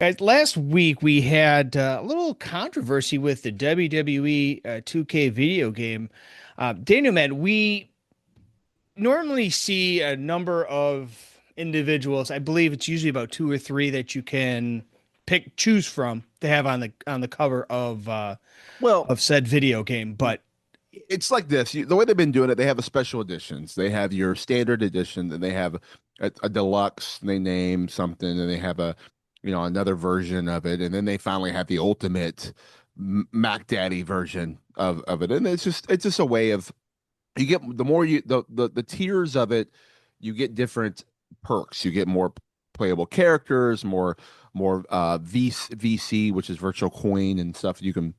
Guys, last week we had a little controversy with the WWE 2K video game. Daniel, man, we normally see a number of individuals. I believe it's usually about two or three that you can choose from to have on the cover Well, of said video game. But it's like this. The way they've been doing it, they have a special editions. They have your standard edition, and they have a deluxe. They name something, and they have another version of it, and then they finally have the ultimate Mac Daddy version of it. And it's just a way of you get the more the tiers of it, you get different perks. You get more playable characters, more VC, which is virtual coin and stuff you can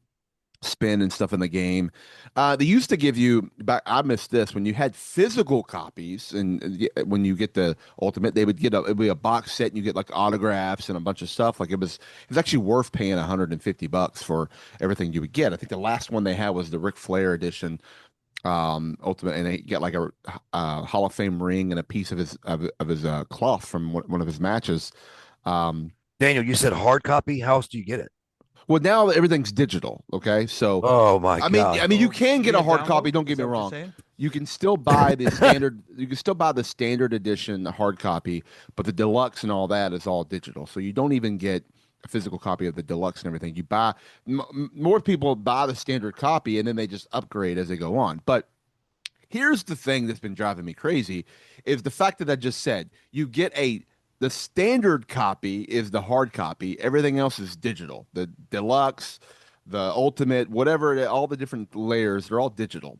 spin and stuff in the game. They used to give you, but I missed this when you had physical copies, and when you get the ultimate, they would it'd be a box set, and you get like autographs and a bunch of stuff. Like it was actually worth paying $150 for everything you would get. I think the last one they had was the Ric Flair edition, ultimate, and they get like a Hall of Fame ring and a piece of his cloth from one of his matches. Um, Daniel, you said hard copy. How else do you get it? Well, now everything's digital. Okay, so Oh my I mean, God. I mean, you can get a hard download? copy. Don't get Is me that what you're wrong. saying? You can still buy the standard. You can still buy the standard edition, the hard copy, but the deluxe and all that is all digital. So you don't even get a physical copy of the deluxe and everything. You buy more people buy the standard copy and then they just upgrade as they go on. But here's the thing that's been driving me crazy is the fact that I just said you get the standard copy is the hard copy. Everything else is digital. The deluxe, the ultimate, whatever, all the different layers, they're all digital.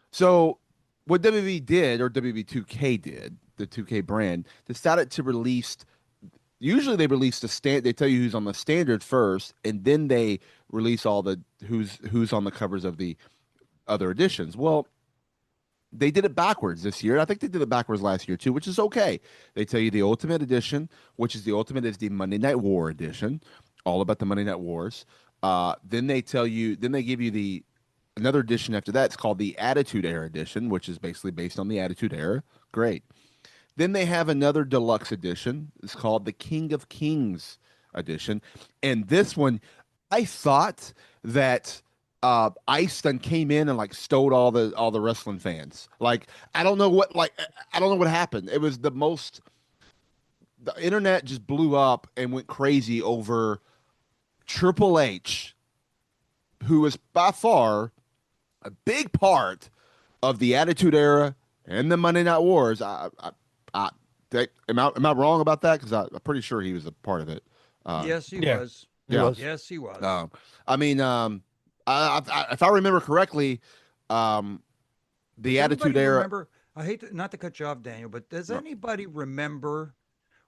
So what WWE did, or WWE 2K did, the 2K brand, decided to release. Usually they release the stand. They tell you who's on the standard first, and then they release all the who's on the covers of the other editions. Well, they did it backwards this year. I think they did it backwards last year too, which is okay. They tell you the Ultimate Edition, which is the Monday Night War edition, all about the Monday Night Wars. Then they give you the another edition after that. It's called the Attitude Era edition, which is basically based on the Attitude Era. Great. Then they have another deluxe edition. It's called the King of Kings edition, and this one, I thought that Ice then came in and like stole all the wrestling fans. Like I don't know what happened. It was the internet just blew up and went crazy over Triple H, who was by far a big part of the Attitude Era and the Monday Night Wars. I am I wrong about that? Because I'm pretty sure he was a part of it. Yes, he yeah. was. Yeah. Yes, he was. I mean, if I remember correctly, the Does Attitude anybody Era. remember? I hate not to cut you off, Daniel, but does anybody remember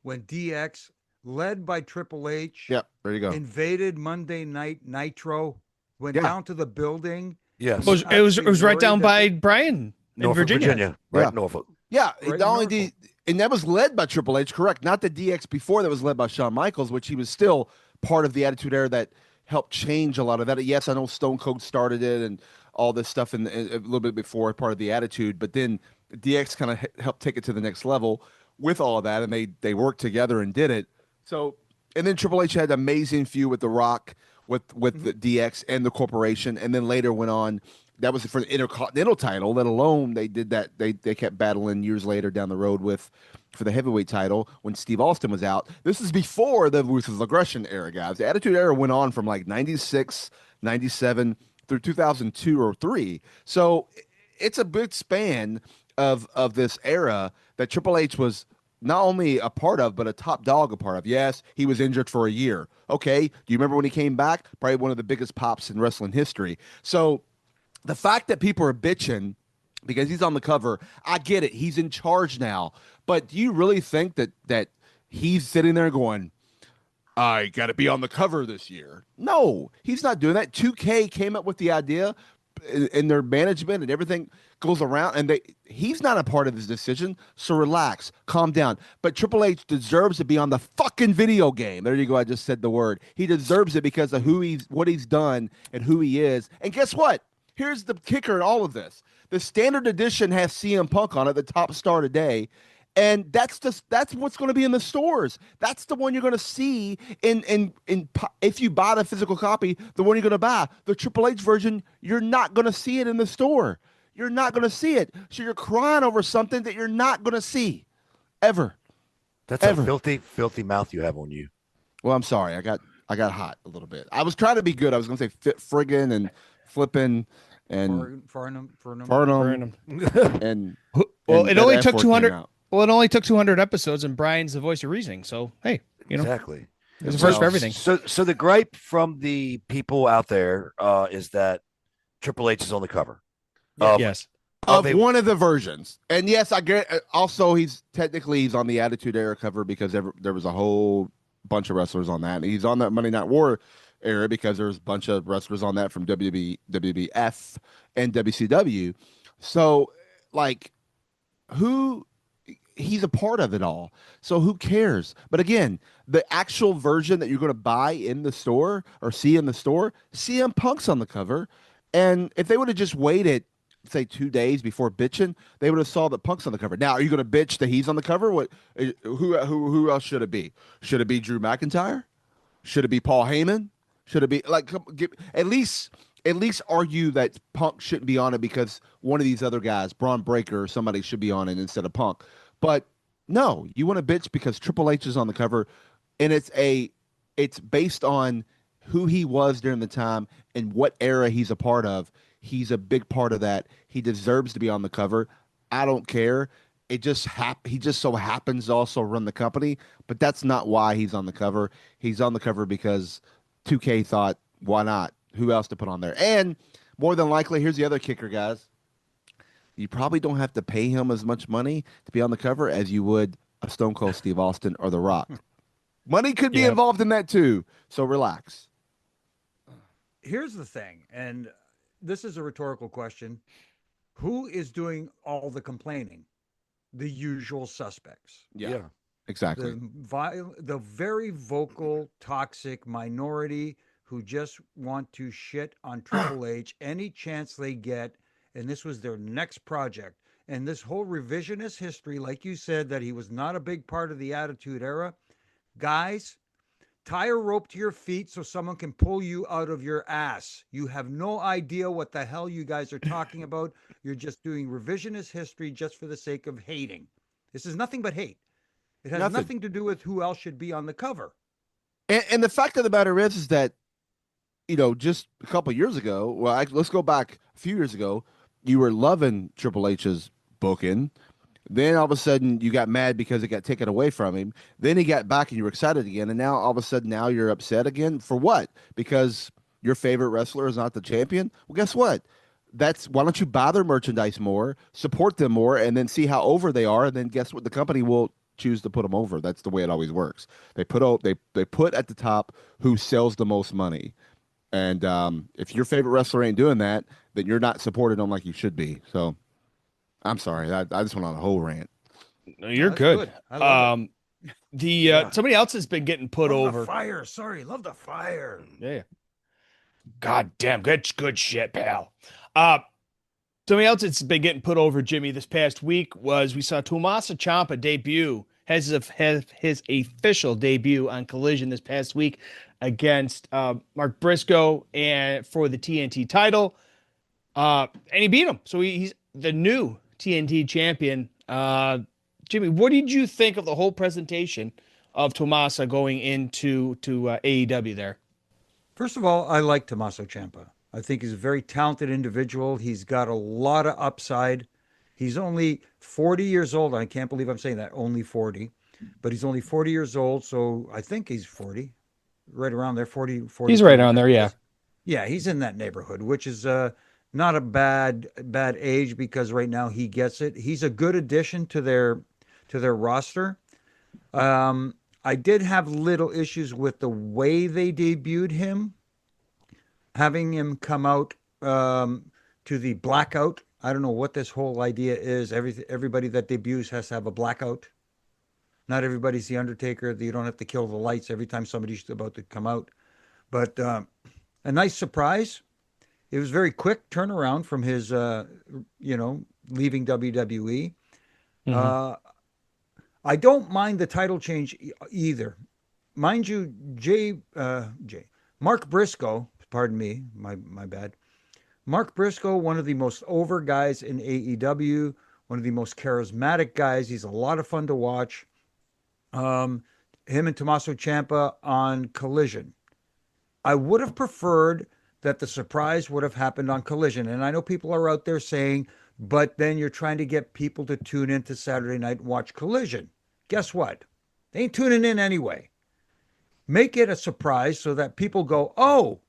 when DX, led by Triple H, Yep, there you go. invaded Monday Night Nitro, went Yeah. down to the building? Yes. it was right Worried down that by the- Brian in Norfolk, Virginia. Right, Yeah. Norfolk. Yeah, Right not only Norfolk. and that was led by Triple H, correct? Not the DX before that was led by Shawn Michaels, which he was still part of the Attitude Era that helped change a lot of that. Yes, I know Stone Cold started it and all this stuff in a little bit before part of the Attitude, but then DX kind of helped take it to the next level with all of that, and they worked together and did it. So, and then Triple H had an amazing feud with The Rock, with the DX and the Corporation, and then later went on. That was for the Intercontinental title. Let alone they did that. They kept battling years later down the road for the heavyweight title when Steve Austin was out. This is before the Ruthless Aggression era, guys. The Attitude Era went on from like 96, 97 through 2002 or 3. So it's a big span of this era that Triple H was not only a part of, but a top dog a part of. Yes, he was injured for a year. Okay. Do you remember when he came back? Probably one of the biggest pops in wrestling history. So the fact that people are bitching because he's on the cover, I get it. He's in charge now. But do you really think that he's sitting there going, I got to be on the cover this year? No, he's not doing that. 2K came up with the idea in their management and everything goes around, and he's not a part of this decision. So relax, calm down. But Triple H deserves to be on the fucking video game. There you go. I just said the word. He deserves it because of what he's done and who he is. And guess what? Here's the kicker in all of this. The standard edition has CM Punk on it, the top star today, And that's what's going to be in the stores. That's the one you're going to see if you buy the physical copy, the one you're going to buy. The Triple H version, you're not going to see it in the store. You're not going to see it. So you're crying over something that you're not going to see ever. That's Ever. a filthy, filthy mouth you have on you. Well, I'm sorry. I got hot a little bit. I was trying to be good. I was going to say friggin' and flipping and Farnham. Farnham and Well, and it that only F took word 200. came out. Well, it only took 200 episodes, and Brian's the voice of reasoning. So hey, Exactly. there's a first for Well, everything. So the gripe from the people out there is that Triple H is on the cover. Yes. Of a- one of the versions. And yes, I get also he's on the Attitude Era cover because there was a whole bunch of wrestlers on that. And he's on that Monday Night War era because there's a bunch of wrestlers on that from WB, WBF and WCW. So like who he's a part of it all. So who cares? But again, the actual version that you're going to buy in the store or see in the store, CM Punk's on the cover. And if they would have just waited, say 2 days before bitching, they would have saw that Punk's on the cover. Now, are you going to bitch that he's on the cover? What? Who else should it be? Should it be Drew McIntyre? Should it be Paul Heyman? Should it be like at least argue that Punk shouldn't be on it because one of these other guys, Braun Breaker or somebody, should be on it instead of Punk. But no, you want to bitch because Triple H is on the cover, and it's based on who he was during the time and what era he's a part of. He's a big part of that. He deserves to be on the cover. I don't care. It just he just so happens to also run the company, but that's not why he's on the cover. He's on the cover because 2K thought, why not? Who else to put on there? And more than likely, here's the other kicker, guys. You probably don't have to pay him as much money to be on the cover as you would a Stone Cold Steve Austin or The Rock. Money could be Yep. involved in that too. So relax. Here's the thing, and this is a rhetorical question. Who is doing all the complaining? The usual suspects. Yeah. Exactly. The very vocal, toxic minority who just want to shit on Triple H any chance they get, and this was their next project. And this whole revisionist history, like you said, that he was not a big part of the Attitude Era. Guys, tie a rope to your feet so someone can pull you out of your ass. You have no idea what the hell you guys are talking about. You're just doing revisionist history just for the sake of hating. This is nothing but hate. It has nothing to do with who else should be on the cover. And the fact of the matter is that, just a couple years ago, let's go back a few years ago, you were loving Triple H's booking. Then all of a sudden you got mad because it got taken away from him. Then he got back and you were excited again. And now all of a sudden now you're upset again. For what? Because your favorite wrestler is not the champion? Well, guess what? Why don't you buy their merchandise more, support them more, and then see how over they are, and then guess what? The company will choose to put them over. That's the way it always works. They put at the top who sells the most money. And if your favorite wrestler ain't doing that, then you're not supporting them like you should be. So I'm sorry. I just went on a whole rant. No, you're That's good. I love it. Somebody else has been getting put Love over. the fire. Sorry, love the fire. Yeah. God damn, good shit, pal. Somebody else that's been getting put over, Jimmy, this past week we saw Tommaso Ciampa debut, has his official debut on Collision this past week against Mark Briscoe and for the TNT title. And he beat him. So he's the new TNT champion. Jimmy, what did you think of the whole presentation of Tommaso going into AEW there? First of all, I like Tommaso Ciampa. I think he's a very talented individual. He's got a lot of upside. He's only 40 years old. I can't believe I'm saying that, only 40. But he's only 40 years old, so I think he's 40. Right around there, 40. He's right around there, yeah. Yeah, he's in that neighborhood, which is not a bad age because right now he gets it. He's a good addition to their roster. I did have little issues with the way they debuted him, having him come out to the blackout. I don't know what this whole idea is. Everybody that debuts has to have a blackout. Not everybody's the Undertaker. You don't have to kill the lights every time somebody's about to come out. But a nice surprise. It was very quick turnaround from his, leaving WWE. I don't mind the title change either. Mind you, Mark Briscoe, pardon me, my bad. Mark Briscoe, one of the most over guys in AEW, one of the most charismatic guys. He's a lot of fun to watch. Um, him and Tommaso Ciampa on Collision. I would have preferred that the surprise would have happened on Collision. And I know people are out there saying, but then you're trying to get people to tune into Saturday night and watch Collision. Guess what? They ain't tuning in anyway. Make it a surprise so that people go, oh,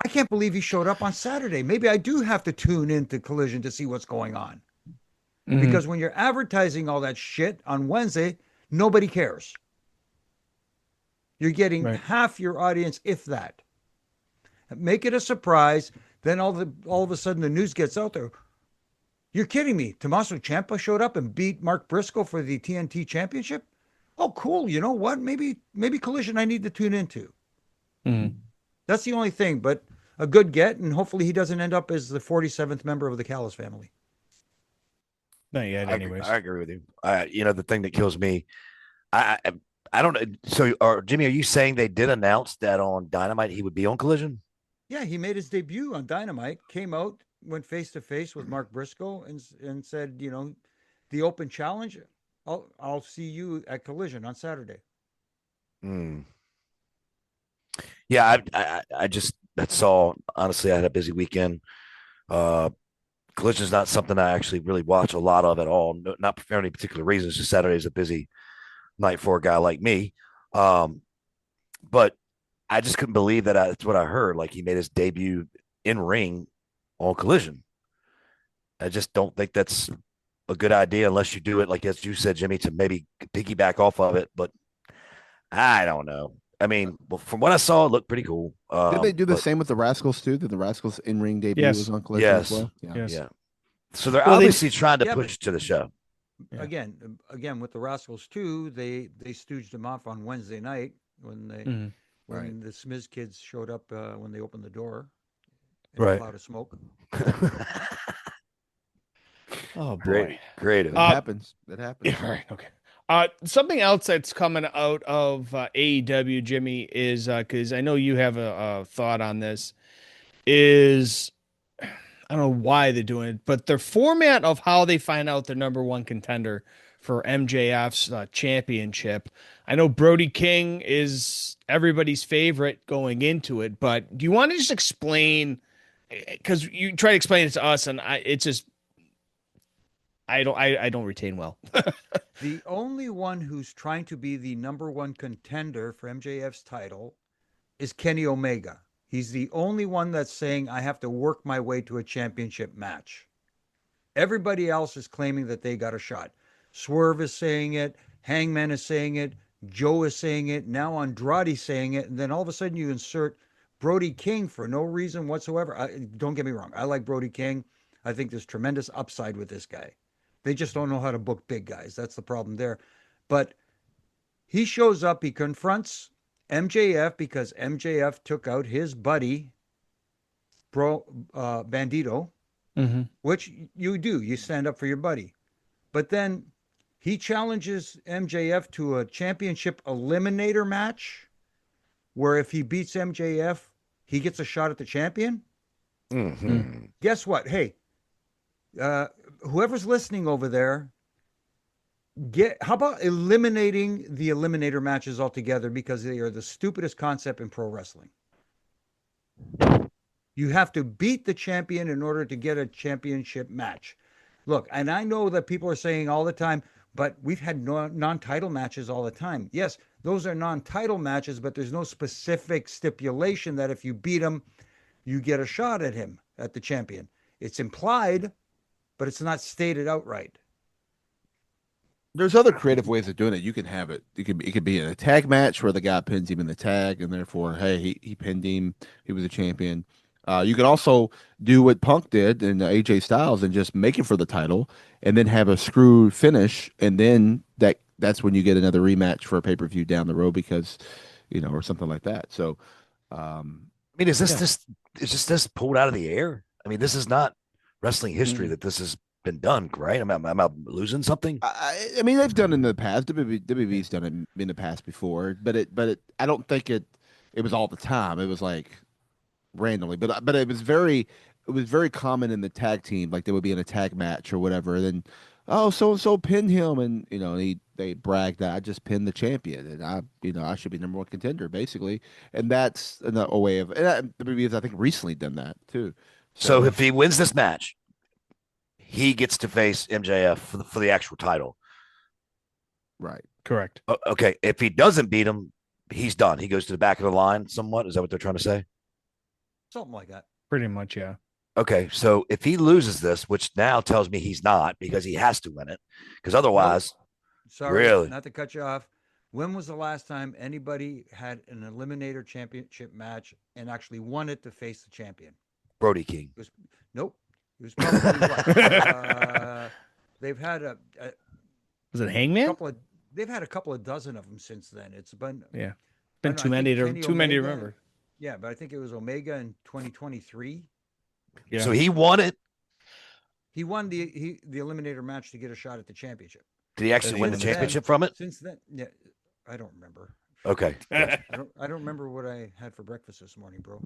I can't believe he showed up on Saturday. Maybe I do have to tune into Collision to see what's going on. Mhm. Because when you're advertising all that shit on Wednesday, nobody cares. You're getting Right. half your audience, if that. Make it a surprise. Then all of a sudden the news gets out there. You're kidding me. Tommaso Ciampa showed up and beat Mark Briscoe for the TNT Championship. Oh, cool. You know what? Maybe Collision I need to tune into. Mhm. That's the only thing, but a good get, and hopefully he doesn't end up as the 47th member of the Callis family. Not yet, anyways. I agree with you. The thing that kills me, I I don't know. So, Jimmy, are you saying they did announce that on Dynamite he would be on Collision? Yeah, he made his debut on Dynamite, came out, went face to face with Mark Briscoe, and said, the open challenge. I'll see you at Collision on Saturday. Hmm. Yeah, I just that's all. Honestly, I had a busy weekend. Uh, Collision is not something I actually really watch a lot of at all. No, not for any particular reasons. Just Saturday is a busy night for a guy like me. Um, but I just couldn't believe that that's what I heard. Like he made his debut in ring on Collision. I just don't think that's a good idea unless you do it, like as you said, Jimmy, to maybe piggyback off of it. But I don't know. I mean, well, from what I saw, it looked pretty cool. Did they do the But same with the Rascals too? Did the Rascals in-ring debut Yes. was on Collision as yes, well? Yeah. Yes. yeah. So they're Well, they- obviously trying to Yeah, push to the show. Yeah. Again, with the Rascals too, they stooged him off on Wednesday night when Mhm. Right. the Smiz kids showed up when they opened the door in Right. a cloud of smoke. Oh boy. Great, creative. It Uh, happens. It happens. Yeah, right. Okay. Something else that's coming out of AEW, Jimmy, is because I know you have a thought on this. Is I don't know why they're doing it, but their format of how they find out the number one contender for MJF's championship. I know Brody King is everybody's favorite going into it, but do you want to just explain? Because you try to explain it to us, and it's just I don't retain well. The only one who's trying to be the number one contender for MJF's title is Kenny Omega. He's the only one that's saying, I have to work my way to a championship match. Everybody else is claiming that they got a shot. Swerve is saying it. Hangman is saying it. Joe is saying it. Now Andrade's saying it. And then all of a sudden you insert Brody King for no reason whatsoever. Don't get me wrong. I like Brody King. I think there's tremendous upside with this guy. They just don't know how to book big guys. That's the problem there. But he shows up, he confronts MJF because MJF took out his buddy, Bandito, Mm-hmm. which you do. You stand up for your buddy. But then he challenges MJF to a championship eliminator match where if he beats MJF, he gets a shot at the champion. Mm-hmm. Guess what? Hey, whoever's listening over there, how about eliminating the eliminator matches altogether because they are the stupidest concept in pro wrestling. You have to beat the champion in order to get a championship match. Look, and I know that people are saying all the time, but we've had non-title matches all the time. Yes, those are non-title matches, but there's no specific stipulation that if you beat him, you get a shot at him, at the champion. It's implied, but it's not stated outright. There's other creative ways of doing it. You can have it. It could be in a tag match where the guy pins him in the tag, and therefore, hey, he pinned him. He was a champion. You can also do what Punk did in AJ Styles and just make it for the title, and then have a screw finish, and then that's when you get another rematch for a pay-per-view down the road because, or something like that. So, I mean, is this Yeah. this pulled out of the air? I mean, this is not wrestling history Mhm. that this is been done, right? Am I losing something? I mean, they've done it in the past. WWE's done it in the past before, but I don't think it was all the time. It was like randomly, but it was very common in the tag team. Like they would be in a tag match or whatever. And then, oh, so and so pinned him, and they bragged that I just pinned the champion, and I should be number one contender basically. And that's a way of, and WWE's I think recently done that too. So So if he wins this match, he gets to face MJF for the actual title. right. Correct. Okay. If he doesn't beat him, he's done. He goes to the back of the line somewhat. Is that what they're trying to say? Something like that. Pretty much, yeah. Okay. So if he loses this, which now tells me he's not because he has to win it, because otherwise, Sorry, really? not to cut you off. When was the last time anybody had an Eliminator Championship match and actually won it to face the champion? Brody King. Nope. It was probably what? They've had a Was it Hangman? couple of. They've had a couple of dozen of them since then. It's been Yeah. I Been don't too know, I many think to Kenny too many to Omega- remember. Yeah, but I think it was Omega in 2023. Yeah. So he won it. He won the Eliminator match to get a shot at the championship. Did he actually win the Since then- championship from it? Since then, yeah, I don't remember. Okay. I don't remember what I had for breakfast this morning, bro.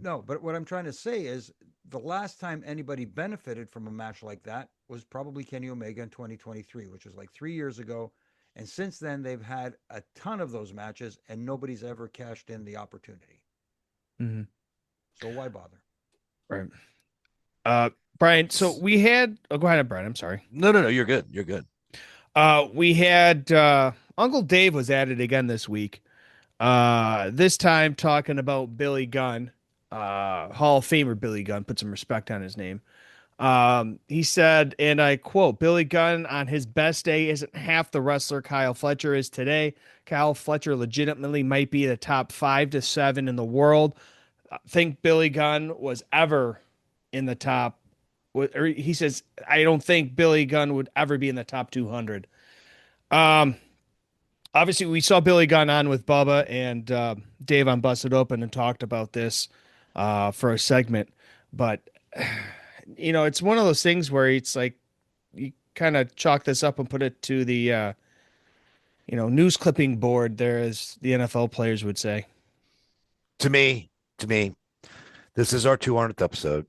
No, but what I'm trying to say is the last time anybody benefited from a match like that was probably Kenny Omega in 2023, which was like 3 years ago. And since then, they've had a ton of those matches, and nobody's ever cashed in the opportunity. hmm So why bother? Right. Brian, so we had go ahead, Brian. I'm sorry. No. You're good. You're good. We had Uncle Dave was at it again this week. This time talking about Billy Gunn, Hall of Famer Billy Gunn, put some respect on his name. He said, and I quote, Billy Gunn on his best day isn't half the wrestler Kyle Fletcher is today. Kyle Fletcher legitimately might be the top 5 to 7 in the world. I think Billy Gunn was ever in the top. Or he says, I don't think Billy Gunn would ever be in the top 200. Obviously, we saw Billy Gunn on with Bubba and Dave on Busted Open and talked about this for a segment. But, it's one of those things where it's like you kind of chalk this up and put it to the, news clipping board there, as the NFL players would say. To me, this is our 200th episode.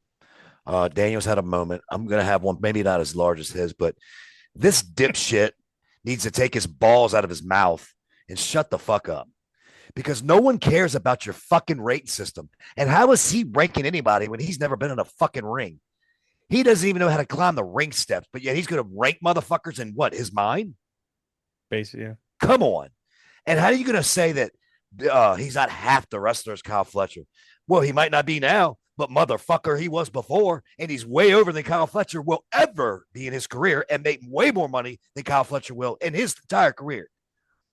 Daniel's had a moment. I'm going to have one, maybe not as large as his, but this dipshit needs to take his balls out of his mouth and shut the fuck up, because no one cares about your fucking rating system. And how is he ranking anybody when he's never been in a fucking ring? He doesn't even know how to climb the ring steps, but yet he's going to rank motherfuckers in what, his mind? Basically, yeah. Come on. And how are you going to say that he's not half the wrestler as Kyle Fletcher? Well, he might not be now, but motherfucker, he was before, and he's way over than Kyle Fletcher will ever be in his career and make way more money than Kyle Fletcher will in his entire career.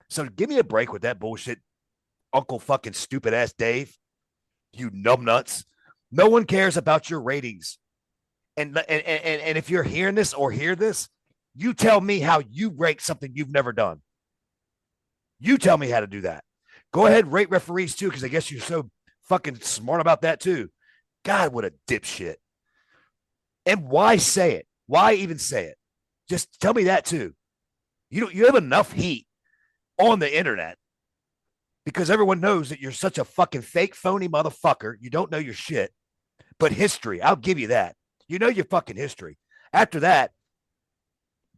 So give me a break with that bullshit, Uncle fucking stupid ass Dave, you numbnuts. No one cares about your ratings. And if you're hearing this or hear this, you tell me how you rank something you've never done. You tell me how to do that. Go ahead, rate referees too, because I guess you're so fucking smart about that too. God, what a dipshit. And why say it? Why even say it? Just tell me that too. You have enough heat on the internet because everyone knows that you're such a fucking fake, phony motherfucker. You don't know your shit. But history, I'll give you that. You know your fucking history. After that,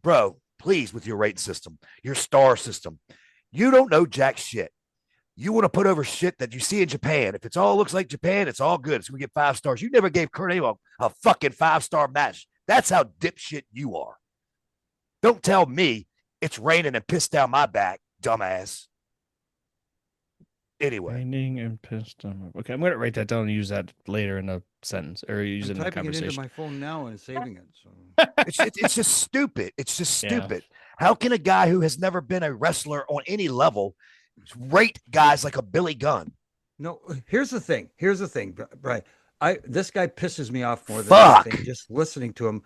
bro, please, with your rating system, your star system, you don't know jack shit. You want to put over shit that you see in Japan. If it's all looks like Japan, it's all good. It's going to get 5 stars. You never gave Kurt Angle a fucking 5-star match. That's how dipshit you are. Don't tell me it's raining and pissed down my back, dumbass. Anyway. Raining and pissed on. Okay, I'm going to write that down and use that later in a sentence or use it in a Typing it conversation. into my phone now and saving it. So It's just stupid. It's just Yeah. stupid. How can a guy who has never been a wrestler on any level rate guys like a Billy Gunn? no, here's the thing. Brian. This guy pisses me off more than Fuck. anything, just listening to him.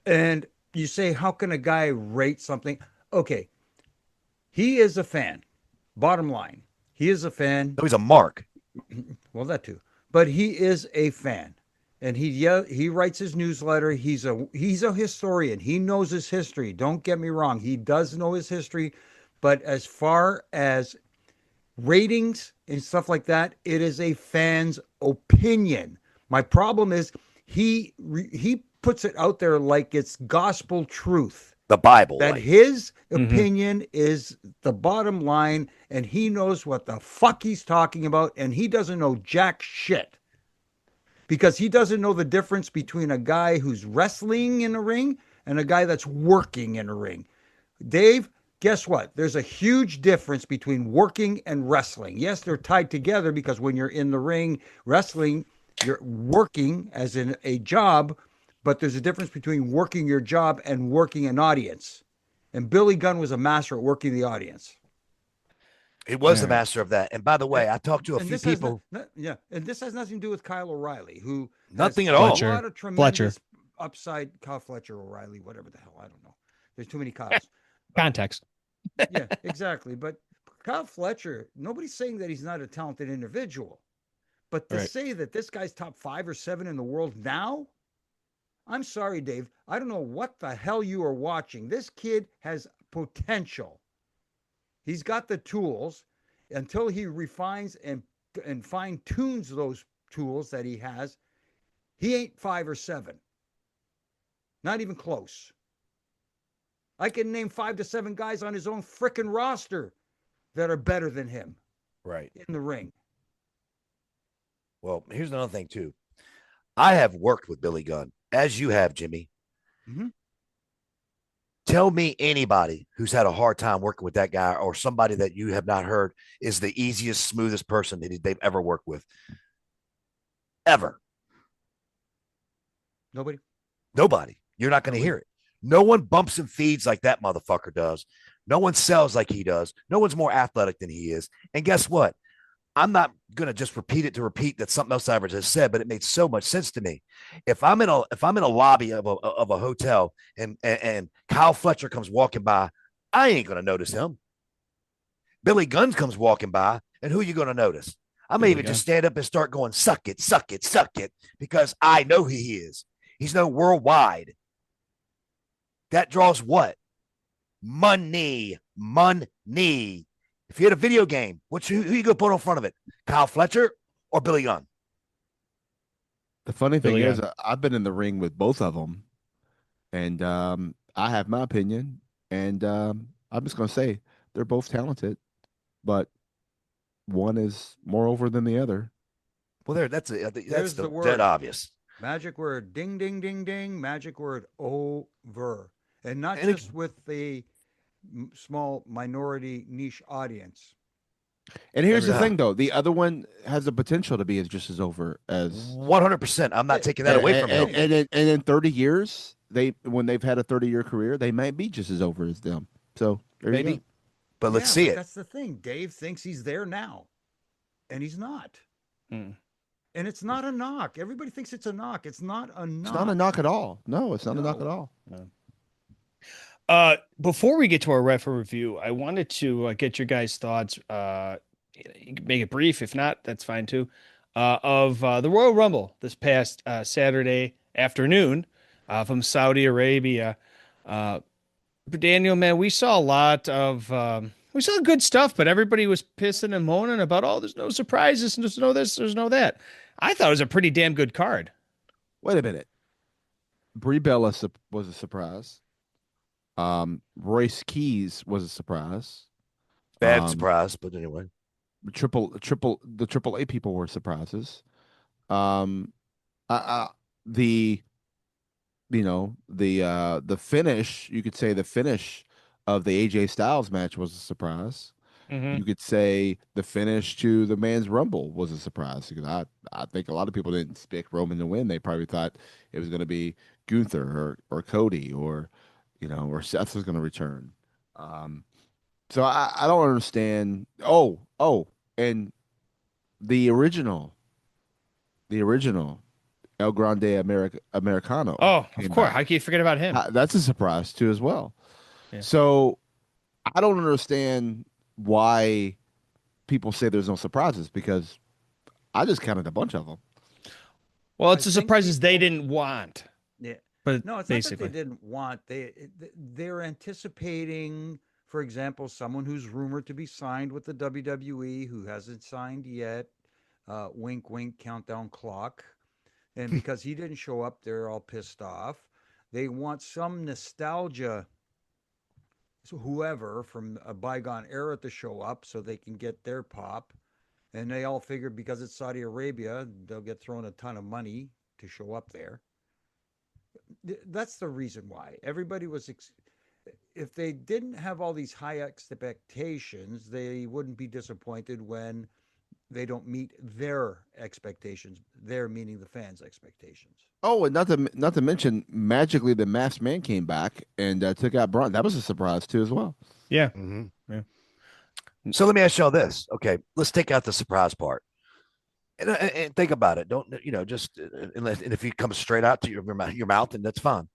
And you say, how can a guy rate something? Okay, he is a fan. Bottom line, he is a fan. No, he's a mark. Well, that too. But he is a fan. and he writes his newsletter. He's a historian. He knows his history. Don't get me wrong. He does know his history, but as far as ratings and stuff like that, it is a fan's opinion. My problem is he puts it out there like it's gospel truth, The Bible, that like his Mhm. opinion is the bottom line, and he knows what the fuck he's talking about, and he doesn't know jack shit because he doesn't know the difference between a guy who's wrestling in a ring and a guy that's working in a ring. Dave, guess what? There's a huge difference between working and wrestling. Yes, they're tied together because when you're in the ring wrestling, you're working as in a job, but there's a difference between working your job and working an audience. And Billy Gunn was a master at working the audience. it was All the right. master of that. And by the way, I talked to a And few this has people. yeah, and this has nothing to do with Kyle O'Reilly, who has Nothing at a all. Fletcher. lot of Fletcher. tremendous upside. Kyle Fletcher, O'Reilly, whatever the hell, I don't know. There's too many Kyles. Context. Yeah, exactly. But Kyle Fletcher, nobody's saying that he's not a talented individual. But to Right. say that this guy's top 5 or 7 in the world now, I'm sorry, Dave. I don't know what the hell you are watching. This kid has potential. He's got the tools until he refines and fine tunes those tools that he has. He ain't 5 or 7, not even close. I can name 5 to 7 guys on his own freaking roster that are better than him Right. in the ring. Well, here's another thing too. I have worked with Billy Gunn, as you have, Jimmy. Mhm. Tell me anybody who's had a hard time working with that guy, or somebody that you have not heard is the easiest, smoothest person that they've ever worked with. Ever. Nobody. Nobody. You're not going to Nobody. hear it. No one bumps and feeds like that motherfucker does. No one sells like he does. No one's more athletic than he is. And guess what? I'm not going to just repeat it to repeat that something else I just said, but it made so much sense to me. If I'm in a lobby of a hotel and Kyle Fletcher comes walking by, I ain't going to notice him. Billy Gunn comes walking by, and who are you going to notice? I may Billy even Gunn. just stand up and start going, suck it, suck it, suck it, because I know who he is. He's known worldwide. That draws what? Money. Money. If you had a video game, who you going to put in front of it? Kyle Fletcher or Billy Gunn? The funny thing Billy is, Gunn. I've been in the ring with both of them, and I have my opinion, and I'm just gonna say they're both talented, but one is more over than the other. Well, that's There's the dead word. obvious. Magic word. Ding, ding, ding, ding. Magic word. Over. And not And just with the small minority niche audience. And here's the Everybody. thing, though: the other one has the potential to be as just as over as 100%. I'm not Yeah, taking that and away that's from the him. thing. in 30 years, when they've had a 30-year career, they might be just as over as them. So there you go. Maybe. But let's Yeah, see but it. that's the thing. Dave thinks he's there now, and he's not. Mm. And it's not a knock. Everybody thinks it's a knock. It's not a It's not a knock. knock at all. No, it's not a knock No. at all. Before we get to our referee review, I wanted to get your guys' thoughts. You can make it brief. If not, that's fine too. Of the Royal Rumble this past Saturday afternoon from Saudi Arabia. But Daniel, man, we saw a lot of we saw good stuff, but everybody was pissing and moaning about, oh, there's no surprises, there's no this, there's no that. I thought it was a pretty damn good card. Wait a minute. Brie Bella was a surprise. Royce Keys was a surprise. Bad Um, surprise, but anyway. the triple A people were surprises. Um, the the finish, you could say the finish of the AJ Styles match was a surprise. Mm-hmm. You could say the finish to the Man's Rumble was a surprise because I think a lot of people didn't expect Roman to win. They probably thought it was going to be Gunther or Cody or Seth was going to return. Um, so I don't understand. And the original, the original El Grande Americano Oh, of came course. How back. can you forget about him? That's a surprise too as well. Yeah. So I don't understand why people say there's no surprises because I just counted a bunch of them. Well, I it's the think surprises they people, didn't want, yeah, but no, it's not that they basically, didn't want. They're anticipating, for example, someone who's rumored to be signed with the WWE who hasn't signed yet. Wink, wink, countdown clock. And because he didn't show up, they're all pissed off. They want some nostalgia, so whoever from a bygone era to show up so they can get their pop. And they all figured because it's Saudi Arabia, they'll get thrown a ton of money to show up there. That's the reason why everybody was. If they didn't have all these high expectations, they wouldn't be disappointed when they don't meet their expectations. Their meaning the fans' expectations. Oh, and not to mention, magically the masked man came back and took out Braun. That was a surprise too, as well. yeah, Mm-hmm. yeah. So let me ask y'all this. Okay, let's take out the surprise part and think about it. Don't just unless and if it comes straight out to your mouth, and that's fine.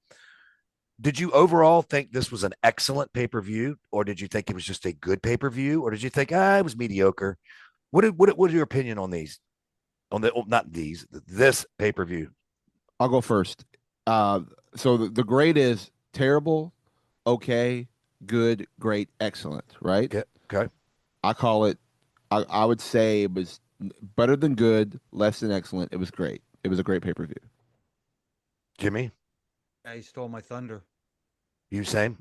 Did you overall think this was an excellent pay per view, or did you think it was just a good pay per view, or did you think it was mediocre? What is your opinion on these? On the not these this pay per view? I'll go first. So the grade is terrible, okay, good, great, excellent, right? Okay, okay, I call it, I would say it was better than good, less than excellent. It was great. It was a great pay-per-view. Jimmy, Yeah, he stole my thunder. you same?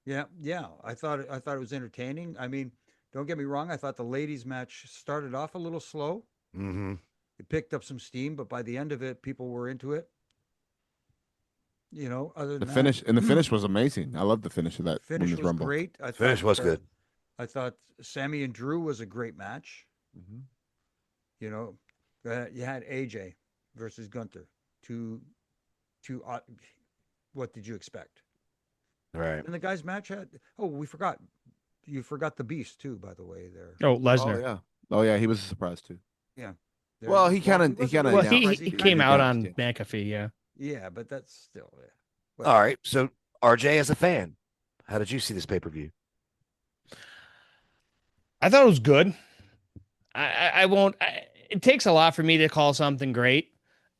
Yeah, yeah. I thought it was entertaining. I mean, don't get me wrong. I thought the ladies' match started off a little slow. Mm-hmm. It picked up some steam, but by the end of it, people were into it. Other The than that, finish was amazing. I love the finish of that finish women's was rumble. great. Finish was good. I thought Sammy and Drew was a great match. Mhm. You had AJ versus Gunther. Two. What did you expect? Right. And the guys' match had. Oh, we forgot. You forgot the Beast too, by the way. There. Oh, Oh Lesnar. yeah, oh yeah, he was a surprise too. Yeah. Well, he kind of wasn't Well, really a announced. he surprise. he Kind came of out announced, on yeah. McAfee. Yeah. Yeah, but that's still All whatever. right. So RJ, as a fan, how did you see this pay per view? I thought it was good. I won't. It takes a lot for me to call something great,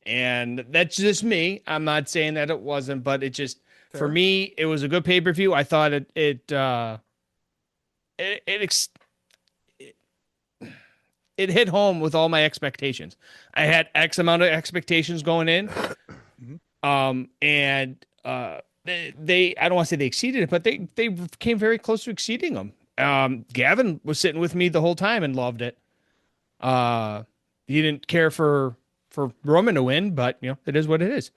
and that's just me. I'm not saying that it wasn't, but it just for Fair. me, it was a good pay per view. I thought it hit home with all my expectations. I had X amount of expectations going in, Mhm. and they I don't want to say they exceeded it, but they came very close to exceeding them. Gavin was sitting with me the whole time and loved it. Uh, he didn't care for Roman to win, but it is what it is.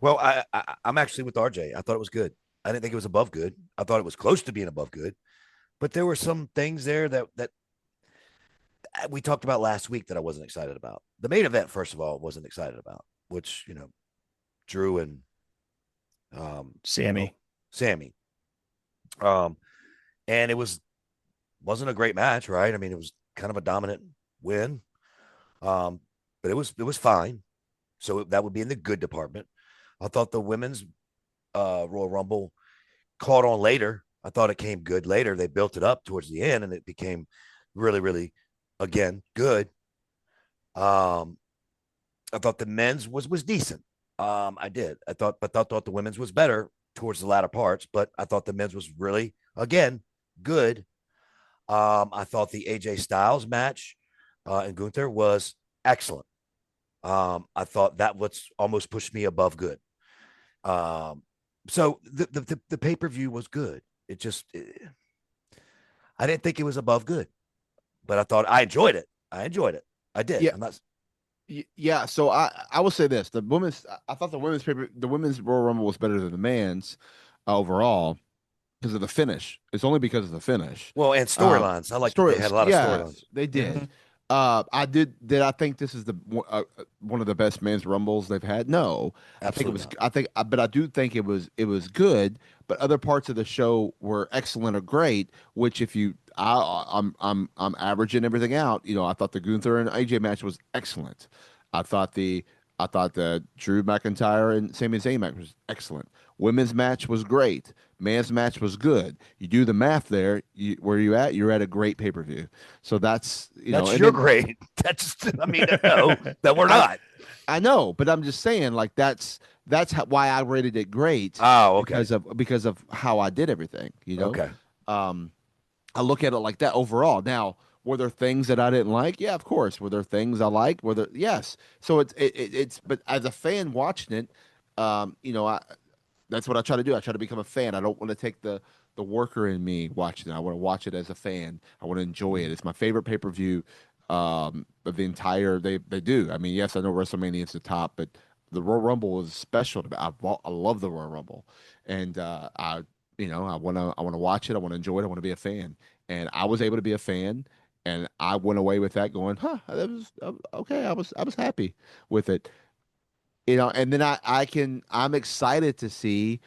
Well, I'm actually with RJ. I thought it was good. I didn't think it was above good. I thought it was close to being above good, but there were some things there that we talked about last week that I wasn't excited about. The main event, first of all, wasn't excited about, which Drew and Sammy. Sammy. Um, and it wasn't a great match, right? I mean, it was kind of a dominant win, but it was fine. So that would be in the good department. I thought the women's Royal Rumble caught on later. I thought it came good later. They built it up towards the end, and it became really, really, again, good. I thought the men's was decent. I did. I thought the women's was better towards the latter parts, but I thought the men's was really, again, good. I thought the AJ Styles match and Gunther was excellent. I thought that was almost pushed me above good. So the pay per view was good. I didn't think it was above good, but I thought I enjoyed it. I enjoyed it. I did. Yeah. I'm not. Yeah, so I will say this: I thought the women's Royal Rumble was better than the men's overall because of the finish. It's only because of the finish. Well, and storylines. I like that they had a lot of storylines. They did. Mhm. Did I think this is one of the best men's rumbles they've had? No, Absolutely. but I do think it was good. But other parts of the show were excellent or great. Which if you, I'm averaging everything out. I thought the Gunther and AJ match was excellent. I thought the I thought the Drew McIntyre and Sami Zayn match was excellent. Women's match was great. Man's match was good. You do the math there. Where you at? You're at a great pay per view. So that's That's and your then, great. That's I mean, no, that we're not. I know, but I'm just saying, like why I rated it great. Oh, okay. Because of how I did everything. Okay. I look at it like that overall. Now, were there things that I didn't like? Yeah, of course. Were there things I liked? Yes. So it's but as a fan watching it, I that's what I try to do. I try to become a fan. I don't want to take the worker in me watching it. I want to watch it as a fan. I want to enjoy it. It's my favorite pay-per-view of the entire they do. I mean, yes, I know WrestleMania is the top, but the Royal Rumble is special to me. I love the Royal Rumble, and I want to watch it. I want to enjoy it. I want to be a fan, and I was able to be a fan, and I went away with that going, huh, that was okay. I was happy with it, and then I'm excited to see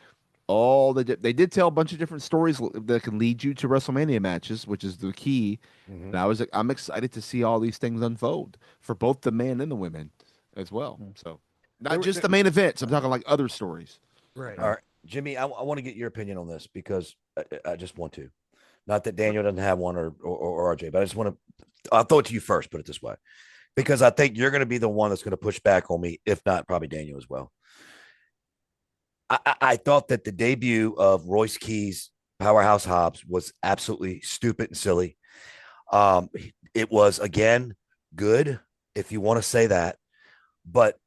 they did tell a bunch of different stories that can lead you to WrestleMania matches, which is the key. Mhm. And I'm excited to see all these things unfold for both the men and the women as well. So not just the main events. I'm talking like other stories. Right. All right, Jimmy, I want to get your opinion on this because I just want to. Not that Daniel doesn't have one or RJ, but I just want to. I'll throw it to you first. Put it this way, because I think you're going to be the one that's going to push back on me, if not probably Daniel as well. I thought that the debut of Royce Keys, Powerhouse Hobbs, was absolutely stupid and silly. It was, again, good, if you want to say that, but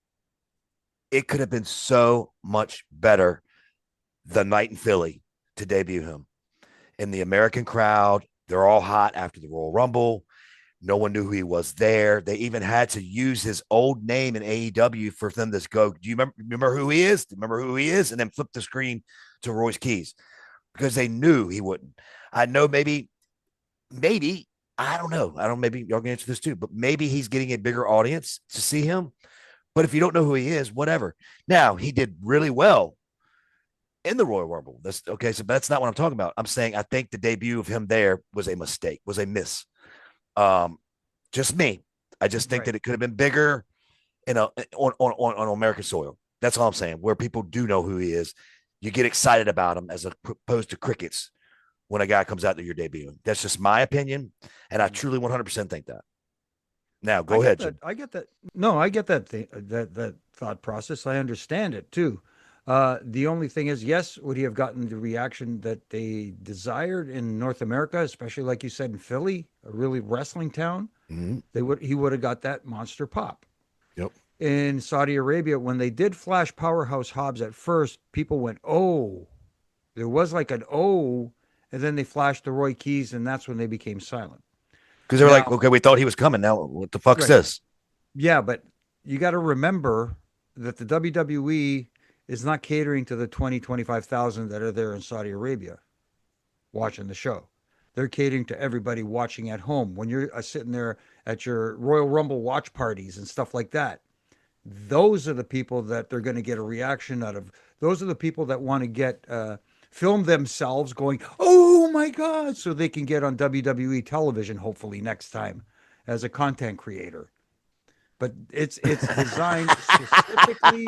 it could have been so much better the night in Philly to debut him. In the American crowd, they're all hot after the Royal Rumble. No one knew who he was there. They even had to use his old name in AEW for them to go, do you remember who he is? Do you remember who he is? And then flip the screen to Royce Keys because they knew he wouldn't. I know maybe, I don't know. Maybe y'all can answer this too, but maybe he's getting a bigger audience to see him. But if you don't know who he is, whatever. Now, he did really well in the Royal Rumble. That's okay. So that's not what I'm talking about. I'm saying I think the debut of him there was a mistake, was a miss. Just me. I just think that it could have been bigger on American soil. That's all I'm saying. Where people do know who he is, you get excited about him as opposed to crickets when a guy comes out that you're debuting. That's just my opinion, and I truly 100% think that. Now, go ahead, Jim. I get that. No, I get that that thought process. I understand it too. The only thing is, yes, would he have gotten the reaction that they desired in North America, especially like you said in Philly, a really wrestling town? Mm-hmm. He would have got that monster pop. Yep. In Saudi Arabia, when they did flash Powerhouse Hobbs at first, people went, "Oh," there was like an "oh," and then they flashed the Roy Keys, and that's when they became silent. Because they were like, okay, we thought he was coming. Now, what the fuck's this? Yeah, but you got to remember that the WWE is not catering to the 25,000 that are there in Saudi Arabia watching the show. They're catering to everybody watching at home. When you're sitting there at your Royal Rumble watch parties and stuff like that, those are the people that they're going to get a reaction out of. Those are the people that want to get film themselves going, "Oh my God," so they can get on WWE television hopefully next time as a content creator. But it's designed specifically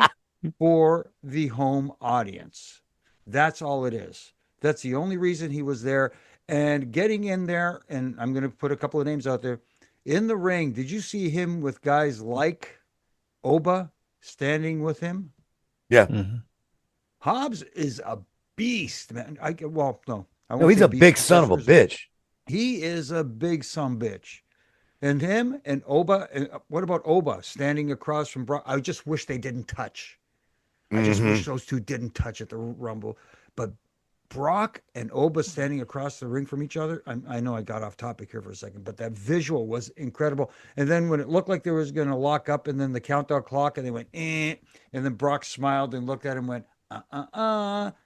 for the home audience. That's all it is. That's the only reason he was there. And getting in there, and I'm going to put a couple of names out there in the ring. Did you see him with guys like Oba standing with him? Yeah. Mm-hmm. Hobbs is a beast, man. No, he's a big son of a bitch. He is a big son bitch. And him and Oba, and what about Oba standing across from Brock? I just wish they didn't touch. I just wish those two didn't touch at the Rumble. But Brock and Oba standing across the ring from each other, I know I got off topic here for a second, but that visual was incredible. And then when it looked like they was going to lock up and then the countdown clock and they went, and then Brock smiled and looked at him and went,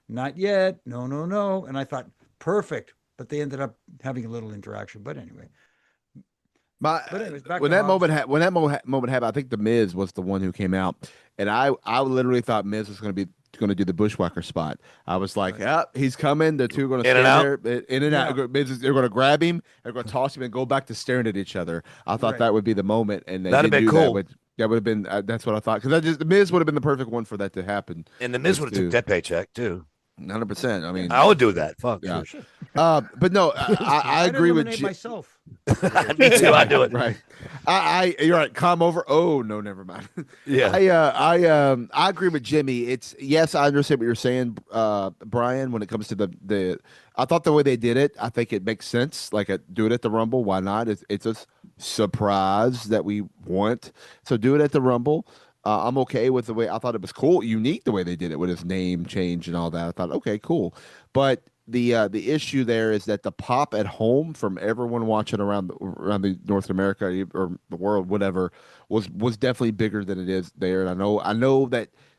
not yet. No, no, no. And I thought, perfect. But they ended up having a little interaction. But anyway. But anyways, when that moment happened, I think the Miz was the one who came out, and I literally thought Miz was going to do the bushwhacker spot. I was like, he's coming. The two are going to stand there in and out. They're going to grab him. They're going to toss him and go back to staring at each other. I thought that would be the moment, and that'd have been cool. Yeah, would have been. That's what I thought because the Miz would have been the perfect one for that to happen. And the Miz would have took that paycheck too. 100%. I mean, I would do that. Fuck. yeah. Oh, shit. But no, I I'd agree with eliminate myself. Me too. I do it. Right. You're right. Come over. Oh no, never mind. Yeah. I agree with Jimmy. It's yes, I understand what you're saying, Brian. When it comes to the, I thought the way they did it, I think it makes sense. Like do it at the Rumble. Why not? It's a surprise that we want. So do it at the Rumble. I'm okay with the way I thought it was cool, unique the way they did it with his name change and all that. I thought, okay, cool. But the issue there is that the pop at home from everyone watching around the North America or the world, whatever, was definitely bigger than it is there. And I know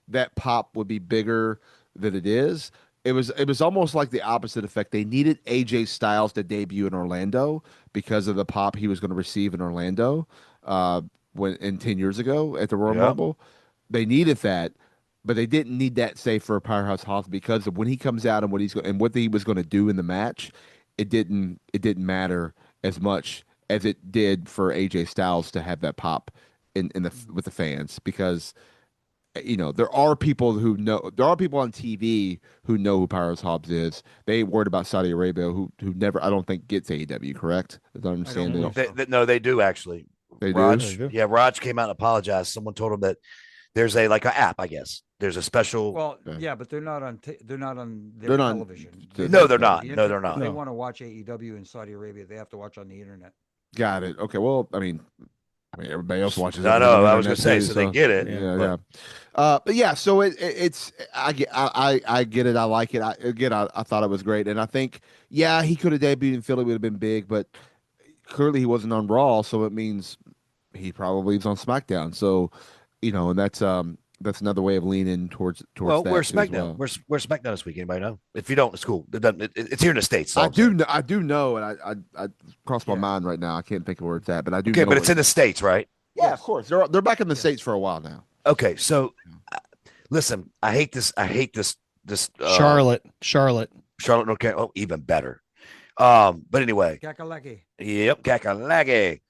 that pop would be bigger than it is. It was almost like the opposite effect. They needed AJ Styles to debut in Orlando because of the pop he was going to receive in Orlando. When 10 years ago at the Royal Rumble. They needed that, but they didn't need that, say, for Powerhouse Hobbs because of when he comes out and what he was going to do in the match. It didn't matter as much as it did for AJ Styles to have that pop with the fans because there are people on TV who know who Powerhouse Hobbs is. They ain't worried about Saudi Arabia who never, I don't think, gets AEW, correct? As I understand it. No, they do actually. They Raj, do. yeah, Raj came out and apologized. Someone told him that there's an app, I guess. There's a special. Well, yeah, but they're not on their television. No, they're not. No, they're not. If they want to watch AEW in Saudi Arabia, they have to watch on the internet. Got it. Okay. Well, I mean, everybody else watches. I know. I was gonna say, so they get it. Yeah. But yeah. So it's I get it. I like it. I thought it was great, and I think he could have debuted in Philly, would have been big, but clearly he wasn't on Raw, so it means he probably is on SmackDown. So, and that's another way of leaning towards well, that. Where's SmackDown? Well. Where's SmackDown this week? Anybody know? If you don't, it's cool. It's here in the States. So I do know, and I crossed my mind right now. I can't think of where it's at, but I do. Okay, know but it's in the States, right? Yeah, of course. They're back in the States for a while now. Okay, so listen, I hate this. Charlotte. Okay. Oh, even better. But anyway. Kakalaki. Yep, Kakalaki.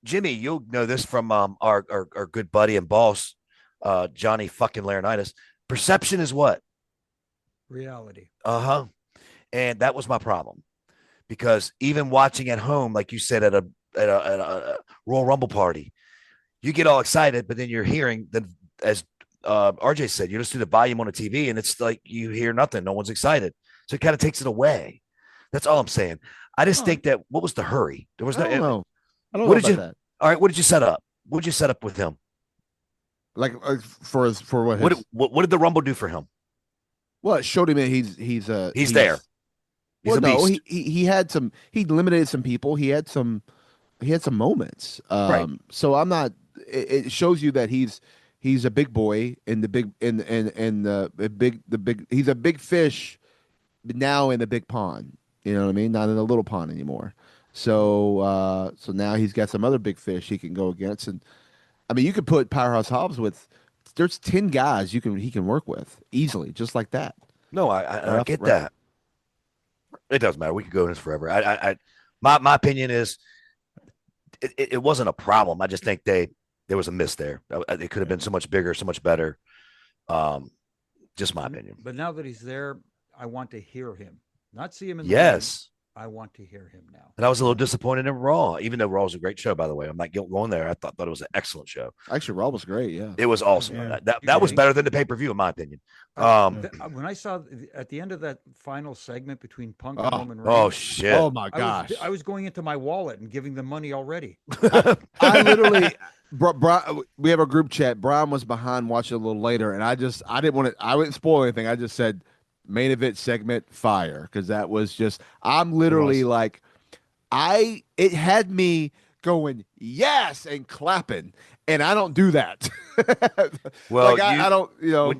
Jimmy, you'll know this from our good buddy and boss, Johnny fucking Laurinaitis. Perception is what? Reality. Uh-huh. And that was my problem. Because even watching at home, like you said, at a Royal Rumble party, you get all excited, but then you're hearing that, as RJ said, you listen to the volume on the TV and it's like you hear nothing. No one's excited. So it kind of takes it away. That's all I'm saying. I just think that what was the hurry? There was I don't know. I don't what know did you? that. All right, what did you set up? What did you set up with him? Like for what? What did the Rumble do for him? Well, it showed him that he's there. He's a beast. He had some. He eliminated some people. He had some moments. Right. So I'm not. It shows you that he's a big boy in the big the big. He's a big fish now in the big pond. You know what I mean? Not in a little pond anymore. So now he's got some other big fish he can go against, and I mean you could put Powerhouse Hobbs with. There's 10 guys he can work with easily, just like that. No, I get that. It doesn't matter. We could go in this forever. My opinion is it wasn't a problem. I just think there was a miss there. It could have been so much bigger, so much better. Just my opinion. But now that he's there, I want to hear him, not see him in the yes. I want to hear him now. And I was a little disappointed in Raw, even though Raw was a great show, by the way. I'm not going there. I thought it was an excellent show. Actually, Raw was great. Yeah, it was awesome. Yeah. That was better than the pay-per-view, in my opinion. When I saw at the end of that final segment between Punk and Roman Reigns, oh shit! Oh my gosh! I was going into my wallet and giving them money already. I literally, we have a group chat. Brian was behind watching a little later, and I didn't want to. I wouldn't spoil anything. I just said main event segment fire because that was just. I'm literally like, it had me going yes and clapping, and I don't do that. Well, like I don't.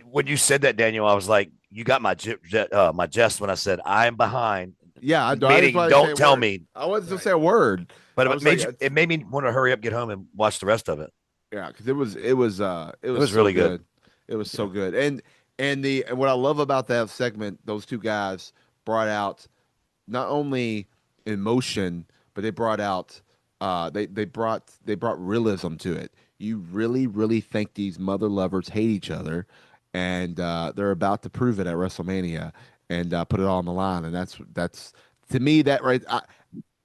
When you said that, Daniel, I was like, you got my jest when I said I am behind. Yeah, meaning don't tell me. I wasn't going to say a word, but it made me want to hurry up, get home, and watch the rest of it. Yeah, because it was so really good. It was so good, and what I love about that segment, those two guys brought out not only emotion, but they brought out they brought realism to it. you really, really think these mother lovers hate each other, and they're about to prove it at WrestleMania and put it all on the line. And that's to me that right.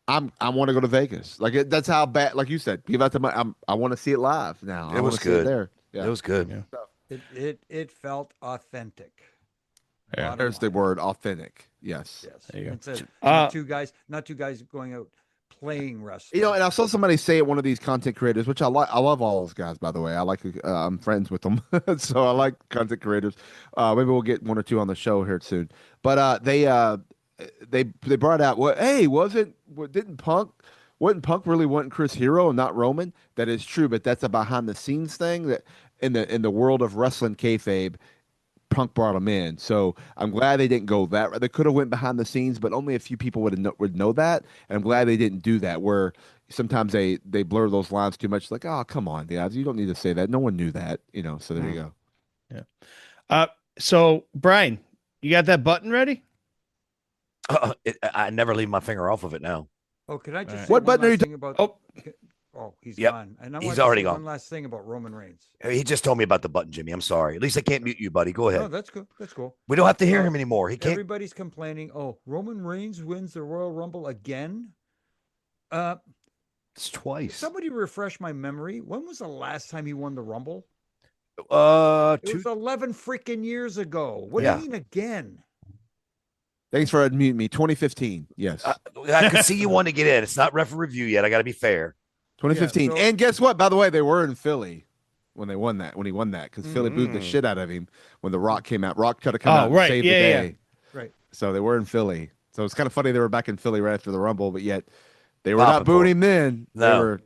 I want to go to Vegas. Like that's how bad. Like you said, give out the money. I want to see it live now. I It want was to see it good. there. Yeah. It was good. Yeah. It felt authentic. Yeah. Bottom There's the line. word authentic. Yes. Yes. There you go. It's Uh, not two guys going out playing wrestling. You know, and I saw somebody say it, one of these content creators, which I like. I love all those guys, by the way. I like. I'm friends with them, so I like content creators. Maybe we'll get one or two on the show here soon. But they brought out what? Hey, didn't Punk really want Chris Hero and not Roman? That is true, but that's a behind the scenes thing. That in the world of wrestling kayfabe, Punk brought him in, so I'm glad they didn't go that. They could have went behind the scenes, but only a few people would know that, and I'm glad they didn't do that. Where sometimes they blur those lines too much. Like, oh, come on, guys, you don't need to say that. No one knew that, you know. So there you go. Yeah. So Brian, you got that button ready? I never leave my finger off of it now. Oh, could I just Right. say What one button are last you thing about? Oh. Oh, he's Yep. gone. And I He's want to already say gone. one last thing about Roman Reigns. He just told me about the button, Jimmy. I'm sorry. At least I can't mute you, buddy. Go ahead. No, that's cool. That's cool. We don't have to hear him anymore. He can't. Everybody's complaining. Oh, Roman Reigns wins the Royal Rumble again. It's twice. Somebody refresh my memory. When was the last time he won the Rumble? It Two. was 11 freaking years ago. What do Yeah. you mean again? Thanks for unmuting me. 2015, yes, I could see you want to get in. It's not ref review yet. I got to be fair. 2015. so- And guess what? By the way, they were in Philly when he won that, because Philly booed the shit out of him when The Rock came out. Rock could have come out and right. saved Yeah, the yeah. day. Right. So they were in Philly. So it's kind of funny they were back in Philly right after the Rumble, but yet they were Popping not booing for him then. They No. were